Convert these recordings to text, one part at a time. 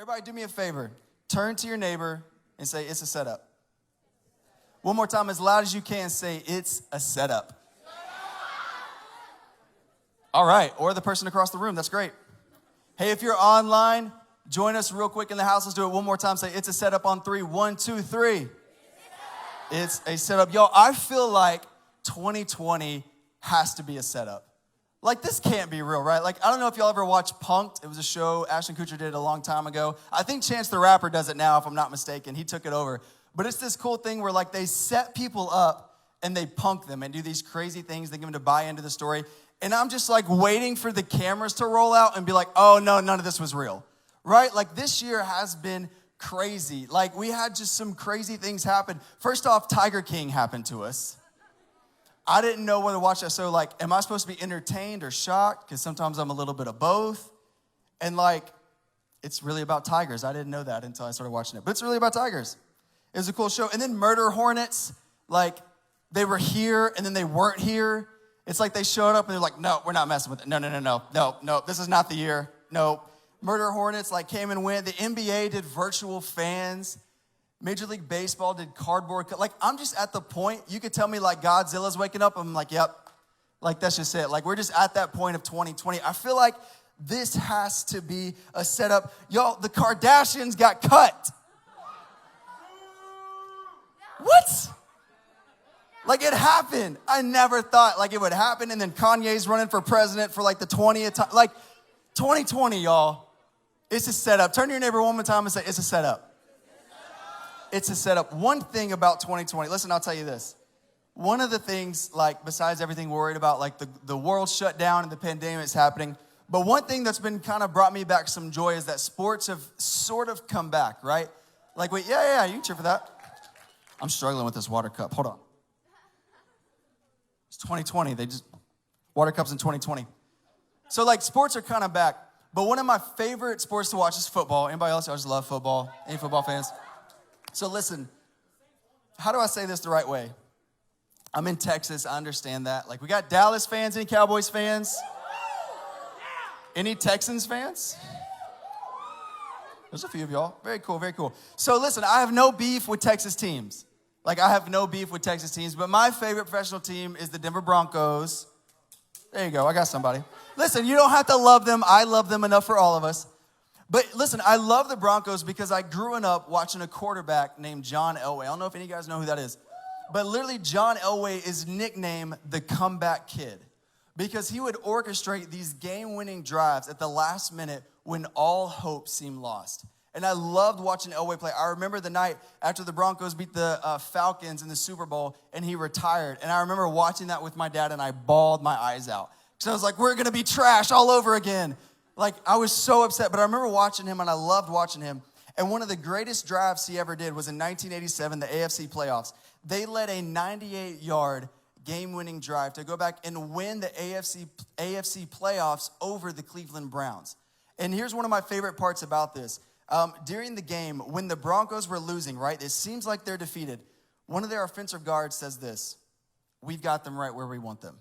Everybody do me a favor. Turn to your neighbor and say, it's a setup. One more time, as loud as you can, say, it's a setup. All right, or the person across the room, that's great. Hey, if you're online, join us real quick in the house. Let's do it one more time. Say, it's a setup on 3. 1, 2, 3. It's a setup. Y'all, I feel like 2020 has to be a setup. Like, this can't be real, right? Like, I don't know if y'all ever watched Punk'd. It was a show Ashton Kutcher did a long time ago. I think Chance the Rapper does it now, if I'm not mistaken. He took it over. But it's this cool thing where, like, they set people up and they punk them and do these crazy things. They get them to buy into the story. And I'm just, like, waiting for the cameras to roll out and be like, oh, no, none of this was real, right? Like, this year has been crazy. Like, we had just some crazy things happen. First off, Tiger King happened to us. I didn't know whether to watch that show. Like, am I supposed to be entertained or shocked? Because sometimes I'm a little bit of both. And, like, it's really about tigers. I didn't know that until I started watching it. But it's really about tigers. It was a cool show. And then Murder Hornets, like, they were here and then they weren't here. It's like they showed up and they're like, no, we're not messing with it. No, this is not the year. No. Murder Hornets, like, came and went. The NBA did virtual fans. Major League Baseball did cardboard. Like, I'm just at the point, you could tell me, like, Godzilla's waking up. I'm like, yep. Like, that's just it. Like, we're just at that point of 2020. I feel like this has to be a setup. Y'all, the Kardashians got cut. What? Like, it happened. I never thought, like, it would happen. And then Kanye's running for president for, like, the 20th time. Like, 2020, y'all, it's a setup. Turn to your neighbor one more time and say, it's a setup. It's a setup. One thing about 2020, listen, I'll tell you this. One of the things, like, besides everything worried about, like, the world shut down and the pandemic's happening, but one thing that's been kind of brought me back some joy is that sports have sort of come back, right? Like, wait, yeah, you can cheer for that. I'm struggling with this water cup. Hold on. It's 2020. Water cups in 2020. So, like, sports are kind of back. But one of my favorite sports to watch is football. Anybody else? I just love football. Any football fans? So listen, how do I say this the right way? I'm in Texas. I understand that. Like, we got Dallas fans, any Cowboys fans? Any Texans fans? There's a few of y'all. Very cool, very cool. So listen, I have no beef with Texas teams. Like, I have no beef with Texas teams, but my favorite professional team is the Denver Broncos. There you go, I got somebody. Listen, you don't have to love them. I love them enough for all of us. But listen, I love the Broncos because I grew up watching a quarterback named John Elway. I don't know if any of you guys know who that is. But literally, John Elway is nicknamed the comeback kid because he would orchestrate these game-winning drives at the last minute when all hope seemed lost. And I loved watching Elway play. I remember the night after the Broncos beat the Falcons in the Super Bowl and he retired. And I remember watching that with my dad and I bawled my eyes out. Because I was like, we're going to be trash all over again. Like, I was so upset. But I remember watching him and I loved watching him. And one of the greatest drives he ever did was in 1987, the AFC playoffs. They led a 98-yard game-winning drive to go back and win the AFC playoffs over the Cleveland Browns. And here's one of my favorite parts about this. During the game, when the Broncos were losing, right, it seems like they're defeated. One of their offensive guards says this: we've got them right where we want them.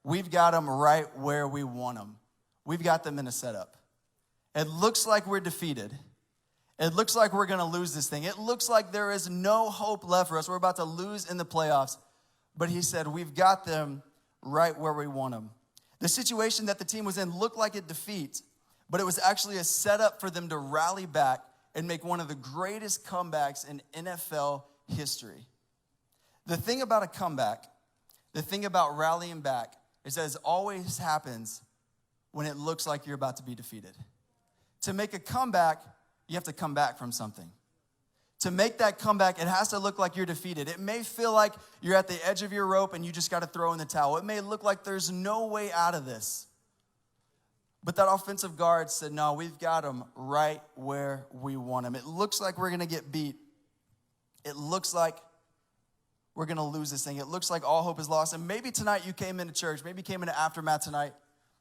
We've got them right where we want them. We've got them in a setup. It looks like we're defeated. It looks like we're going to lose this thing. It looks like there is no hope left for us. We're about to lose in the playoffs. But he said, we've got them right where we want them. The situation that the team was in looked like a defeat, but it was actually a setup for them to rally back and make one of the greatest comebacks in NFL history. The thing about a comeback, the thing about rallying back, is that it always happens when it looks like you're about to be defeated. To make a comeback, you have to come back from something. To make that comeback, it has to look like you're defeated. It may feel like you're at the edge of your rope and you just got to throw in the towel. It may look like there's no way out of this. But that offensive guard said, no, we've got them right where we want them. It looks like we're going to get beat. It looks like we're going to lose this thing. It looks like all hope is lost. And maybe tonight you came into church. Maybe you came into Aftermath tonight,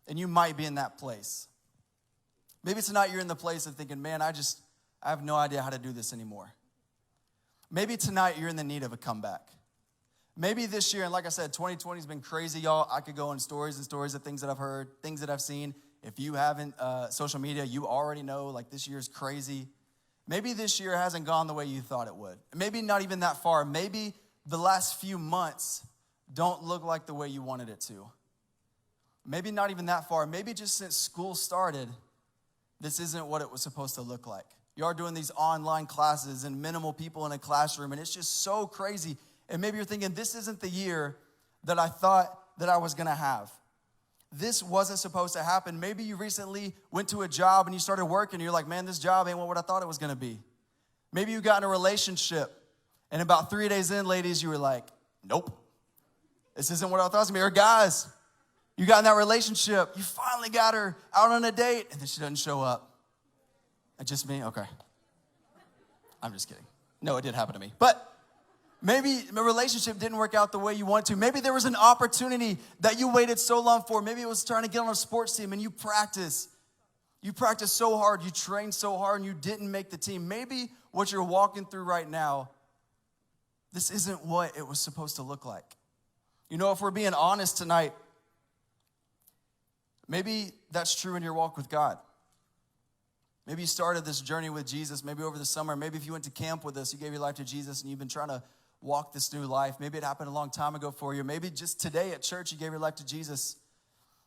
and you might be in that place. Maybe tonight you're in the place of thinking, man, I have no idea how to do this anymore. Maybe tonight you're in the need of a comeback. Maybe this year, and like I said, 2020 has been crazy, y'all. I could go in stories and stories of things that I've heard, things that I've seen. If you haven't social media, you already know like this year's crazy. Maybe this year hasn't gone the way you thought it would. Maybe not even that far. Maybe the last few months don't look like the way you wanted it to. Maybe not even that far. Maybe just since school started, this isn't what it was supposed to look like. You are doing these online classes and minimal people in a classroom, and it's just so crazy. And maybe you're thinking, this isn't the year that I thought that I was gonna have. This wasn't supposed to happen. Maybe you recently went to a job and you started working and you're like, man, this job ain't what I thought it was gonna be. Maybe you got in a relationship and about 3 days in, ladies, you were like, nope, this isn't what I thought it was gonna be. Or guys, you got in that relationship, you finally got her out on a date and then she doesn't show up. It's just me? Okay. I'm just kidding. No, it did happen to me. But maybe the relationship didn't work out the way you wanted to. Maybe there was an opportunity that you waited so long for. Maybe it was trying to get on a sports team and you practiced. You practiced so hard, you trained so hard, and you didn't make the team. Maybe what you're walking through right now, this isn't what it was supposed to look like. You know, if we're being honest tonight, maybe that's true in your walk with God. Maybe you started this journey with Jesus, maybe over the summer. Maybe if you went to camp with us, you gave your life to Jesus and you've been trying to walk this new life. Maybe it happened a long time ago for you. Maybe just today at church you gave your life to Jesus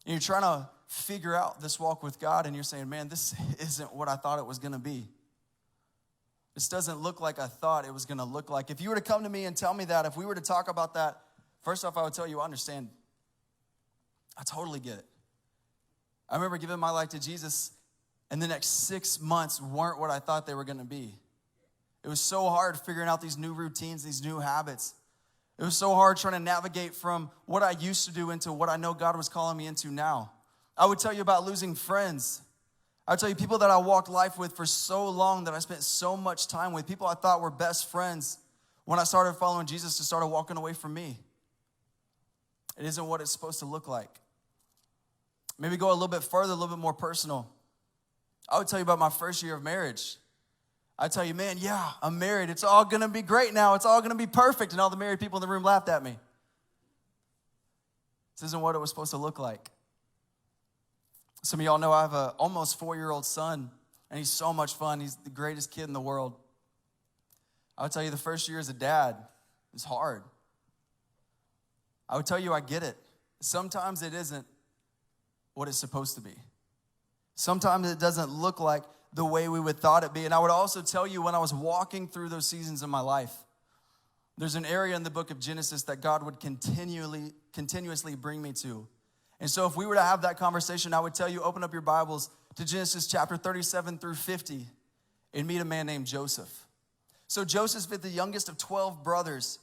and you're trying to figure out this walk with God and you're saying, man, this isn't what I thought it was going to be. This doesn't look like I thought it was going to look like. If you were to come to me and tell me that, if we were to talk about that, first off, I would tell you, I understand. I totally get it. I remember giving my life to Jesus and the next 6 months weren't what I thought they were going to be. It was so hard figuring out these new routines, these new habits. It was so hard trying to navigate from what I used to do into what I know God was calling me into now. I would tell you about losing friends. I would tell you people that I walked life with for so long that I spent so much time with, people I thought were best friends. When I started following Jesus, just started walking away from me. It isn't what it's supposed to look like. Maybe go a little bit further, a little bit more personal. I would tell you about my first year of marriage. I'd tell you, man, yeah, I'm married. It's all going to be great now. It's all going to be perfect. And all the married people in the room laughed at me. This isn't what it was supposed to look like. Some of y'all know I have an almost 4-year-old son, and he's so much fun. He's the greatest kid in the world. I would tell you the first year as a dad is hard. I would tell you I get it. Sometimes it isn't what it's supposed to be. Sometimes it doesn't look like the way we would thought it be. And I would also tell you when I was walking through those seasons in my life, there's an area in the book of Genesis that God would continuously bring me to. And so if we were to have that conversation, I would tell you, open up your Bibles to Genesis chapter 37 through 50 and meet a man named Joseph. So Joseph is the youngest of 12 brothers.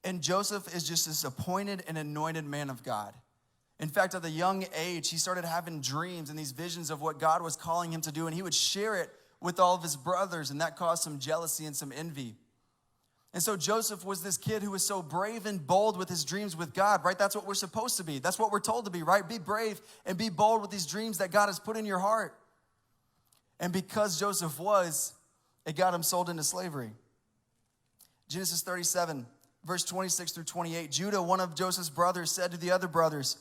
And Joseph is just this appointed and anointed man of God. In fact, at a young age, he started having dreams and these visions of what God was calling him to do, and he would share it with all of his brothers, and that caused some jealousy and some envy. And so Joseph was this kid who was so brave and bold with his dreams with God, right? That's what we're supposed to be. That's what we're told to be, right? Be brave and be bold with these dreams that God has put in your heart. And because Joseph was, it got him sold into slavery. Genesis 37, verse 26 through 28, Judah, one of Joseph's brothers, said to the other brothers,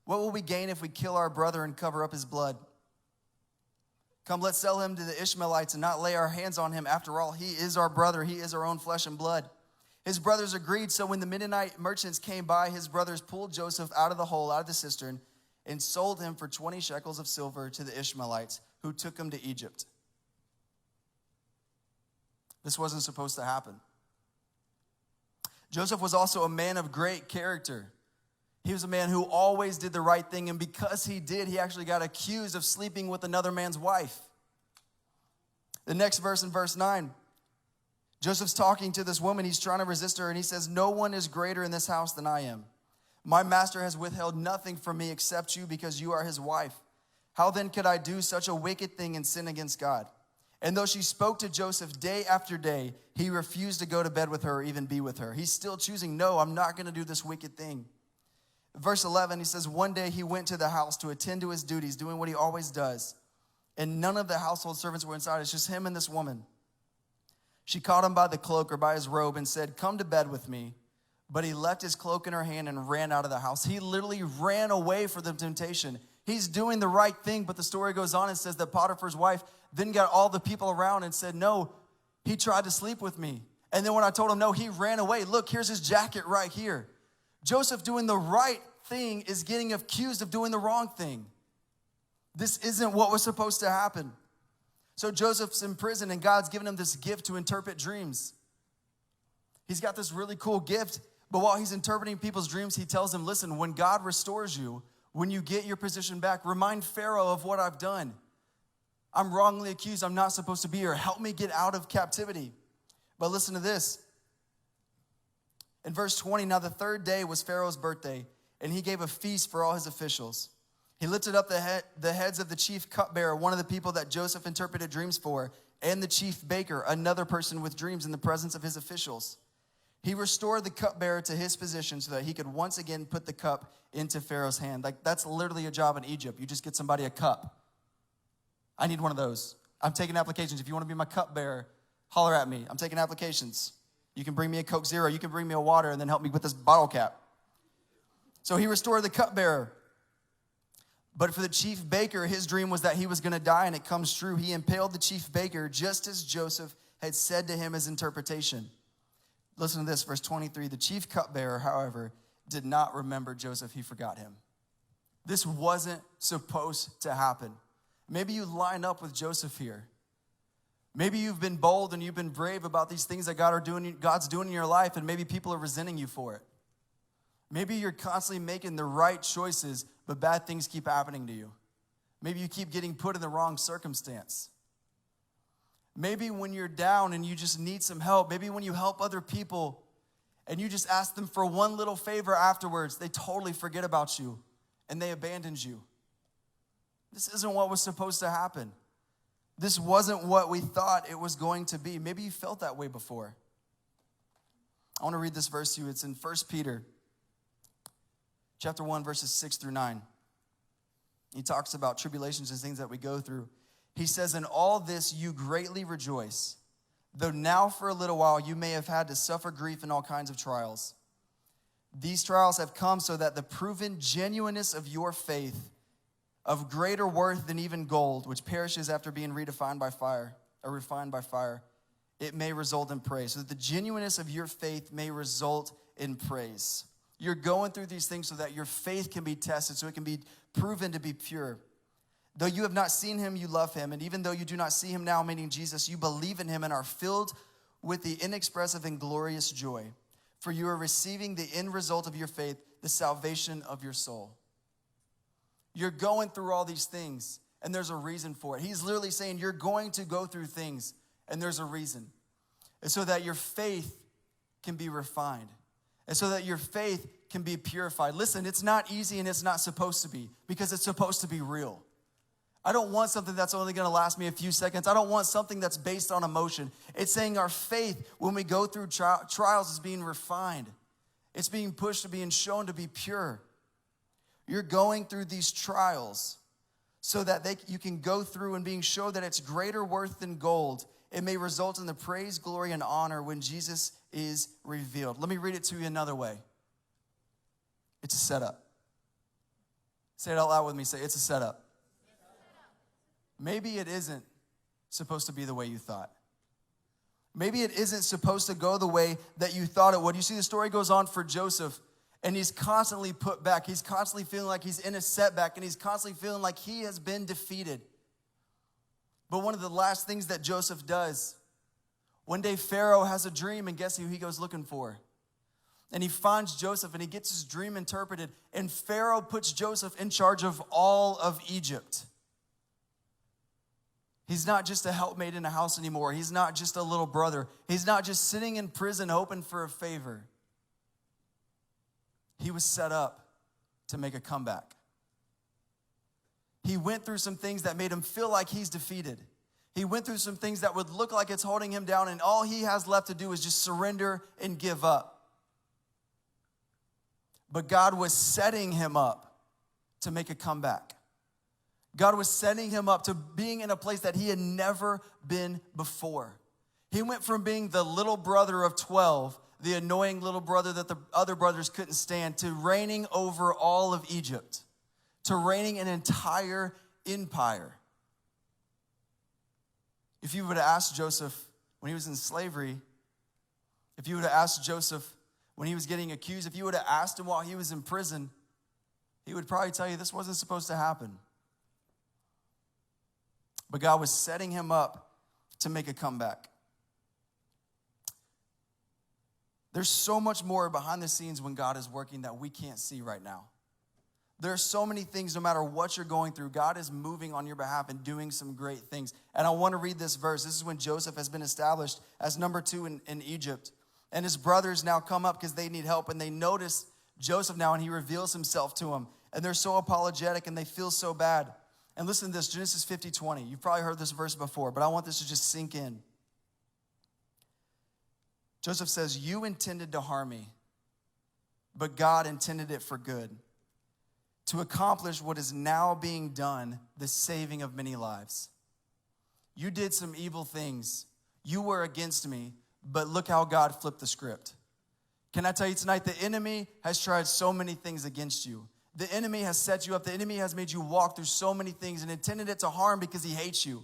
what will we gain if we kill our brother and cover up his blood? Come, let's sell him to the Ishmaelites and not lay our hands on him. After all, he is our brother. He is our own flesh and blood. His brothers agreed. So when the Midianite merchants came by, his brothers pulled Joseph out of the hole, out of the cistern, and sold him for 20 shekels of silver to the Ishmaelites, who took him to Egypt. This wasn't supposed to happen. Joseph was also a man of great character. He was a man who always did the right thing, and because he did, he actually got accused of sleeping with another man's wife. The next verse in verse 9, Joseph's talking to this woman. He's trying to resist her, and he says, no one is greater in this house than I am. My master has withheld nothing from me except you because you are his wife. How then could I do such a wicked thing and sin against God? And though she spoke to Joseph day after day, he refused to go to bed with her or even be with her. He's still choosing, no, I'm not going to do this wicked thing. Verse 11, he says, one day he went to the house to attend to his duties, doing what he always does. And none of the household servants were inside. It's just him and this woman. She caught him by the cloak or by his robe and said, come to bed with me. But he left his cloak in her hand and ran out of the house. He literally ran away from the temptation. He's doing the right thing, but the story goes on and says that Potiphar's wife then got all the people around and said, no, he tried to sleep with me. And then when I told him no, he ran away. Look, here's his jacket right here. Joseph doing the right thing is getting accused of doing the wrong thing. This isn't what was supposed to happen. So Joseph's in prison and God's given him this gift to interpret dreams. He's got this really cool gift, but while he's interpreting people's dreams, he tells them, listen, when God restores you, when you get your position back, remind Pharaoh of what I've done. I'm wrongly accused. I'm not supposed to be here. Help me get out of captivity. But listen to this. In verse 20, now the third day was Pharaoh's birthday, and he gave a feast for all his officials. He lifted up the heads of the chief cupbearer, one of the people that Joseph interpreted dreams for, and the chief baker, another person with dreams, in the presence of his officials. He restored the cupbearer to his position so that he could once again put the cup into Pharaoh's hand. Like, that's literally a job in Egypt. You just get somebody a cup. I need one of those. I'm taking applications. If you want to be my cupbearer, holler at me. I'm taking applications. You can bring me a Coke Zero. You can bring me a water and then help me with this bottle cap. So he restored the cupbearer. But for the chief baker, his dream was that he was going to die, and it comes true. He impaled the chief baker just as Joseph had said to him his interpretation. Listen to this, verse 23. The chief cupbearer, however, did not remember Joseph. He forgot him. This wasn't supposed to happen. Maybe you line up with Joseph here. Maybe you've been bold and you've been brave about these things that God's doing in your life, and maybe people are resenting you for it. Maybe you're constantly making the right choices, but bad things keep happening to you. Maybe you keep getting put in the wrong circumstance. Maybe when you're down and you just need some help, maybe when you help other people and you just ask them for one little favor afterwards, they totally forget about you and they abandoned you. This isn't what was supposed to happen. This wasn't what we thought it was going to be. Maybe you felt that way before. I want to read this verse to you. It's in 1 Peter chapter 1, verses 6 through 9. He talks about tribulations and things that we go through. He says, in all this you greatly rejoice, though now for a little while you may have had to suffer grief in all kinds of trials. These trials have come so that the proven genuineness of your faith, of greater worth than even gold, which perishes after being refined by fire, it may result in praise. So that the genuineness of your faith may result in praise. You're going through these things so that your faith can be tested, so it can be proven to be pure. Though you have not seen him, you love him. And even though you do not see him now, meaning Jesus, you believe in him and are filled with the inexpressive and glorious joy. For you are receiving the end result of your faith, the salvation of your soul. You're going through all these things, and there's a reason for it. He's literally saying you're going to go through things, and there's a reason. And so that your faith can be refined. And so that your faith can be purified. Listen, it's not easy and it's not supposed to be, because it's supposed to be real. I don't want something that's only going to last me a few seconds. I don't want something that's based on emotion. It's saying our faith, when we go through trials, is being refined. It's being pushed to being shown to be pure. You're going through these trials so that you can go through and being shown that it's greater worth than gold. It may result in the praise, glory, and honor when Jesus is revealed. Let me read it to you another way. It's a setup. Say it out loud with me. Say, it's a setup. Maybe it isn't supposed to be the way you thought. Maybe it isn't supposed to go the way that you thought it would. You see, the story goes on for Joseph, and he's constantly put back. He's constantly feeling like he's in a setback, and he's constantly feeling like he has been defeated. But one of the last things that Joseph does, one day Pharaoh has a dream, and guess who he goes looking for? And he finds Joseph, and he gets his dream interpreted, and Pharaoh puts Joseph in charge of all of Egypt. He's not just a helpmate in a house anymore. He's not just a little brother. He's not just sitting in prison hoping for a favor. He was set up to make a comeback. He went through some things that made him feel like he's defeated. He went through some things that would look like it's holding him down, and all he has left to do is just surrender and give up. But God was setting him up to make a comeback. God was setting him up to being in a place that he had never been before. He went from being the little brother of 12, the annoying little brother that the other brothers couldn't stand, to reigning over all of Egypt, to reigning an entire empire. If you would have asked Joseph when he was in slavery, if you would have asked Joseph when he was getting accused, if you would have asked him while he was in prison, he would probably tell you this wasn't supposed to happen. But God was setting him up to make a comeback. There's so much more behind the scenes when God is working that we can't see right now. There are so many things, no matter what you're going through, God is moving on your behalf and doing some great things. And I want to read this verse. This is when Joseph has been established as number 2 in Egypt. And his brothers now come up because they need help. And they notice Joseph now, and he reveals himself to them. And they're so apologetic, and they feel so bad. And listen to this, Genesis 50:20. You've probably heard this verse before, but I want this to just sink in. Joseph says, "You intended to harm me, but God intended it for good, to accomplish what is now being done, the saving of many lives. You did some evil things. You were against me, but look how God flipped the script." Can I tell you tonight, the enemy has tried so many things against you. The enemy has set you up. The enemy has made you walk through so many things and intended it to harm because he hates you.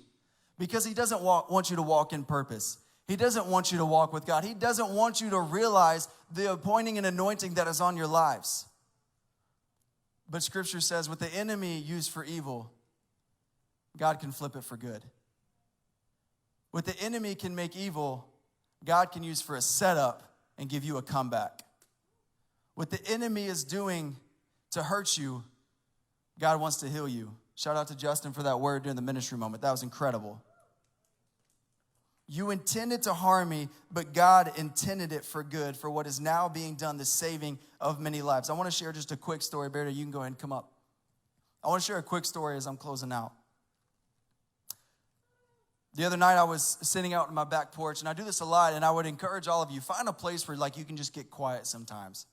Because he doesn't want you to walk in purpose. He doesn't want you to walk with God. He doesn't want you to realize the appointing and anointing that is on your lives. But Scripture says, what the enemy used for evil, God can flip it for good. What the enemy can make evil, God can use for a setup and give you a comeback. What the enemy is doing to hurt you, God wants to heal you. Shout out to Justin for that word during the ministry moment. That was incredible. You intended to harm me, but God intended it for good, for what is now being done, the saving of many lives. I want to share just a quick story. Barry, you can go ahead and come up. I want to share a quick story as I'm closing out. The other night I was sitting out on my back porch, and I do this a lot, and I would encourage all of you, find a place where you can just get quiet sometimes.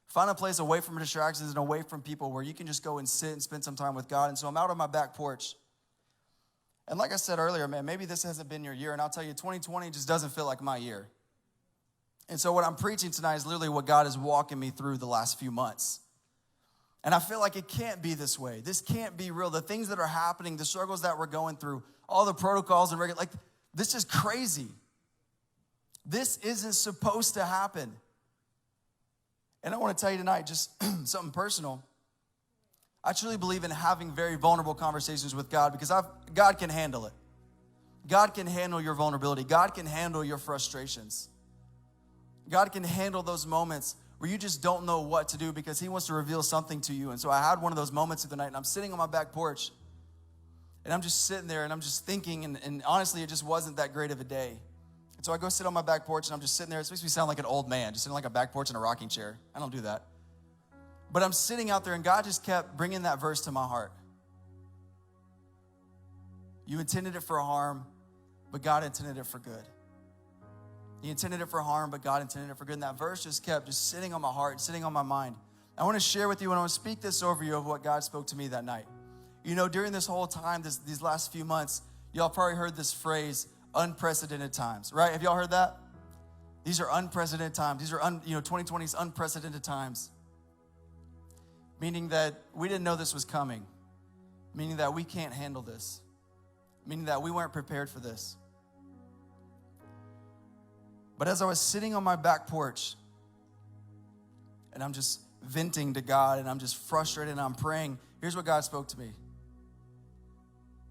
Find a place away from distractions and away from people where you can just go and sit and spend some time with God. And so I'm out on my back porch. And like I said earlier, man, maybe this hasn't been your year. And I'll tell you, 2020 just doesn't feel like my year. And so what I'm preaching tonight is literally what God is walking me through the last few months. And I feel like it can't be this way. This can't be real. The things that are happening, the struggles that we're going through, all the protocols and this is crazy. This isn't supposed to happen. And I want to tell you tonight, just something personal. I truly believe in having very vulnerable conversations with God because God can handle it. God can handle your vulnerability. God can handle your frustrations. God can handle those moments where you just don't know what to do because he wants to reveal something to you. And so I had one of those moments of the night, and I'm sitting on my back porch, and I'm just sitting there, and I'm just thinking, and honestly, it just wasn't that great of a day. And so I go sit on my back porch, and I'm just sitting there. It makes me sound like an old man, just sitting like a back porch in a rocking chair. I don't do that. But I'm sitting out there, and God just kept bringing that verse to my heart. You intended it for harm, but God intended it for good. He intended it for harm, but God intended it for good. And that verse just kept sitting on my heart and sitting on my mind. I want to share with you, and I want to speak this over you of what God spoke to me that night. You know, during this whole time, these last few months, y'all probably heard this phrase, unprecedented times, right? Have y'all heard that? These are unprecedented times. These are 2020's unprecedented times. Meaning that we didn't know this was coming. Meaning that we can't handle this. Meaning that we weren't prepared for this. But as I was sitting on my back porch, and I'm just venting to God, and I'm just frustrated, and I'm praying, here's what God spoke to me.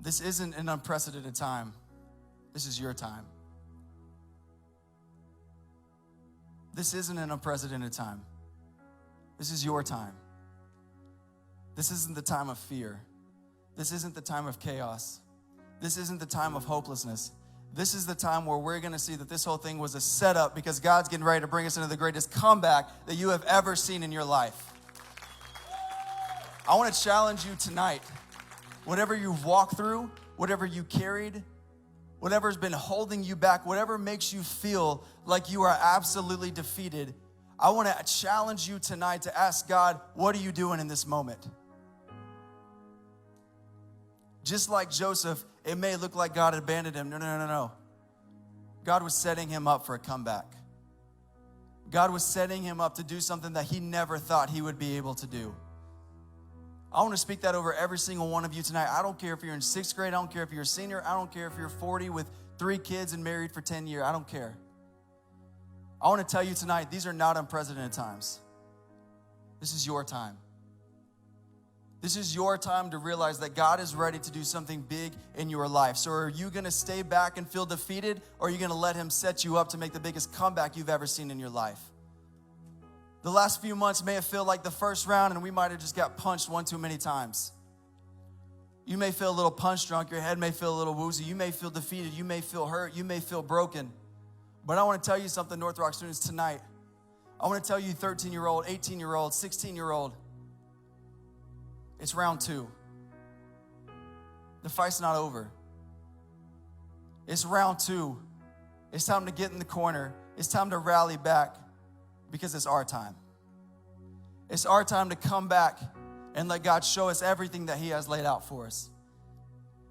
This isn't an unprecedented time. This is your time. This isn't an unprecedented time. This is your time. This isn't the time of fear. This isn't the time of chaos. This isn't the time of hopelessness. This is the time where we're going to see that this whole thing was a setup because God's getting ready to bring us into the greatest comeback that you have ever seen in your life. I want to challenge you tonight. Whatever you've walked through, whatever you carried, whatever's been holding you back, whatever makes you feel like you are absolutely defeated, I want to challenge you tonight to ask God, what are you doing in this moment? Just like Joseph, it may look like God abandoned him. No. God was setting him up for a comeback. God was setting him up to do something that he never thought he would be able to do. I want to speak that over every single one of you tonight. I don't care if you're in 6th grade. I don't care if you're a senior. I don't care if you're 40 with 3 kids and married for 10 years. I don't care. I want to tell you tonight, these are not unprecedented times. This is your time. This is your time to realize that God is ready to do something big in your life. So are you going to stay back and feel defeated, or are you going to let him set you up to make the biggest comeback you've ever seen in your life? The last few months may have felt like the first round, and we might have just got punched one too many times. You may feel a little punch drunk. Your head may feel a little woozy. You may feel defeated. You may feel hurt. You may feel broken. But I want to tell you something, North Rock students, tonight. I want to tell you 13-year-old, 18-year-old, 16-year-old, it's round 2. The fight's not over. It's round 2. It's time to get in the corner. It's time to rally back because it's our time. It's our time to come back and let God show us everything that he has laid out for us.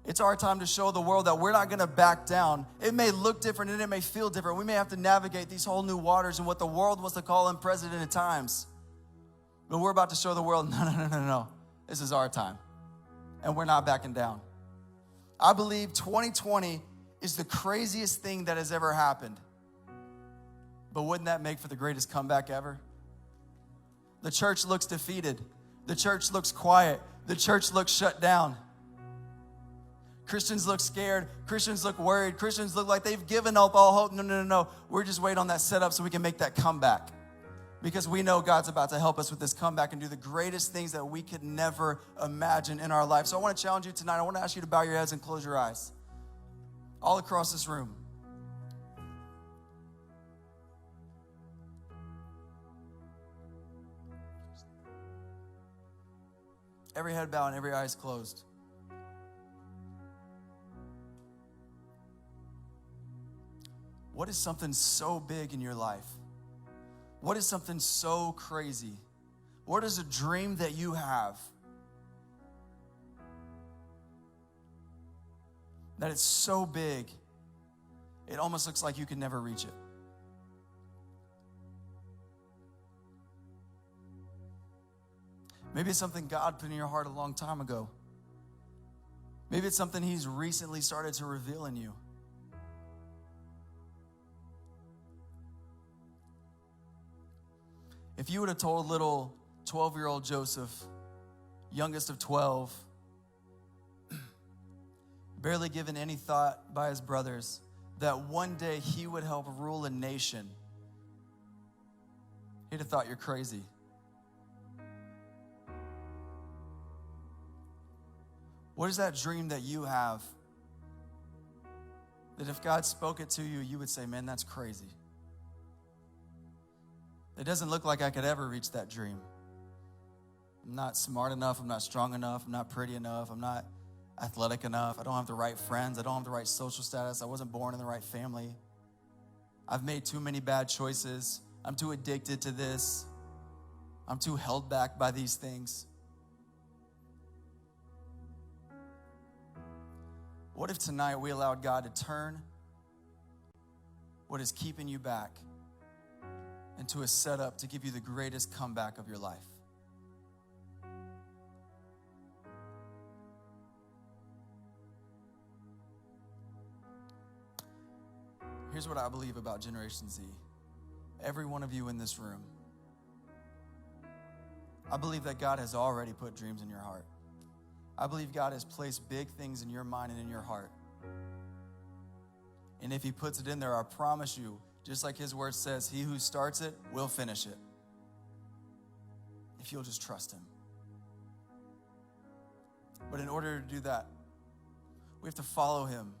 It's our time to show the world that we're not going to back down. It may look different and it may feel different. We may have to navigate these whole new waters and what the world wants to call unprecedented times. But we're about to show the world, no. This is our time. And we're not backing down. I believe 2020 is the craziest thing that has ever happened. But wouldn't that make for the greatest comeback ever? The church looks defeated. The church looks quiet. The church looks shut down. Christians look scared. Christians look worried. Christians look like they've given up all hope. No. We're just waiting on that setup so we can make that comeback. Because we know God's about to help us with this comeback and do the greatest things that we could never imagine in our life. So I want to challenge you tonight. I want to ask you to bow your heads and close your eyes. All across this room. Every head bowed and every eye is closed. What is something so big in your life? What is something so crazy? What is a dream that you have that it's so big, it almost looks like you could never reach it? Maybe it's something God put in your heart a long time ago. Maybe it's something he's recently started to reveal in you. If you would have told little 12-year-old Joseph, youngest of 12, barely given any thought by his brothers, that one day he would help rule a nation, he'd have thought you're crazy. What is that dream that you have that if God spoke it to you, you would say, man, that's crazy? It doesn't look like I could ever reach that dream. I'm not smart enough. I'm not strong enough. I'm not pretty enough. I'm not athletic enough. I don't have the right friends. I don't have the right social status. I wasn't born in the right family. I've made too many bad choices. I'm too addicted to this. I'm too held back by these things. What if tonight we allowed God to turn what is keeping you back into a setup to give you the greatest comeback of your life? Here's what I believe about Generation Z. Every one of you in this room, I believe that God has already put dreams in your heart. I believe God has placed big things in your mind and in your heart. And if he puts it in there, I promise you, just like his word says, he who starts it will finish it. If you'll just trust him. But in order to do that, we have to follow him.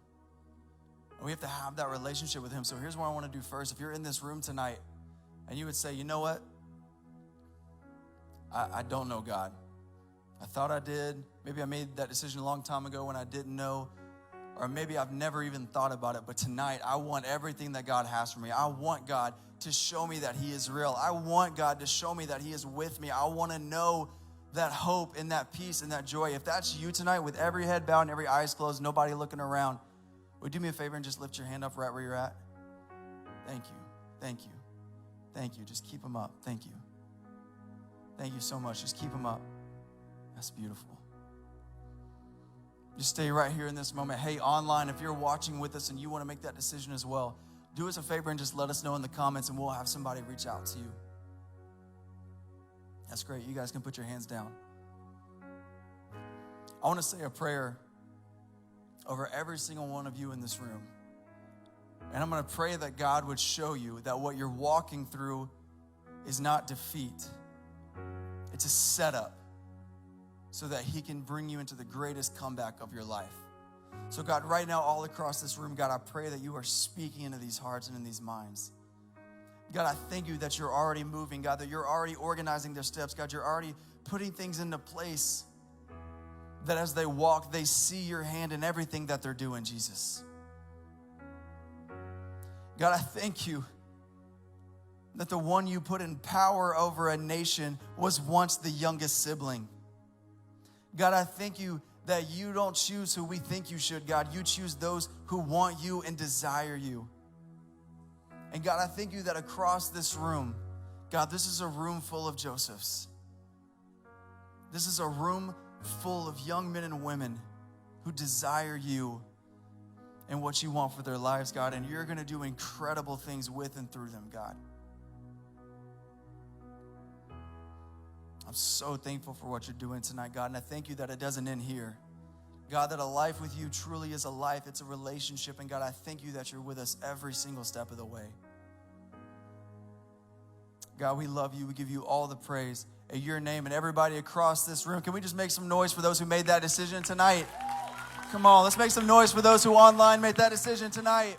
And we have to have that relationship with him. So here's what I want to do first. If you're in this room tonight and you would say, you know what? I don't know God. I thought I did. Maybe I made that decision a long time ago when I didn't know. Or maybe I've never even thought about it. But tonight, I want everything that God has for me. I want God to show me that he is real. I want God to show me that he is with me. I want to know that hope and that peace and that joy. If that's you tonight, with every head bowed and every eyes closed, nobody looking around, would you do me a favor and just lift your hand up right where you're at? Thank you. Thank you. Thank you. Just keep them up. Thank you. Thank you so much. Just keep them up. That's beautiful. Just stay right here in this moment. Hey, online, if you're watching with us and you want to make that decision as well, do us a favor and just let us know in the comments and we'll have somebody reach out to you. That's great. You guys can put your hands down. I want to say a prayer over every single one of you in this room. And I'm going to pray that God would show you that what you're walking through is not defeat. It's a setup so that he can bring you into the greatest comeback of your life. So God, right now, all across this room, God, I pray that you are speaking into these hearts and in these minds. God, I thank you that you're already moving, God, that you're already organizing their steps. God, you're already putting things into place that as they walk, they see your hand in everything that they're doing, Jesus. God, I thank you that the one you put in power over a nation was once the youngest sibling. God, I thank you that you don't choose who we think you should, God. You choose those who want you and desire you. And God, I thank you that across this room, God, this is a room full of Josephs. This is a room full of young men and women who desire you and what you want for their lives, God. And you're going to do incredible things with and through them, God. I'm so thankful for what you're doing tonight, God, and I thank you that it doesn't end here. God, that a life with you truly is a life. It's a relationship, and God, I thank you that you're with us every single step of the way. God, we love you. We give you all the praise in your name, and everybody across this room, can we just make some noise for those who made that decision tonight? Come on, let's make some noise for those who online made that decision tonight.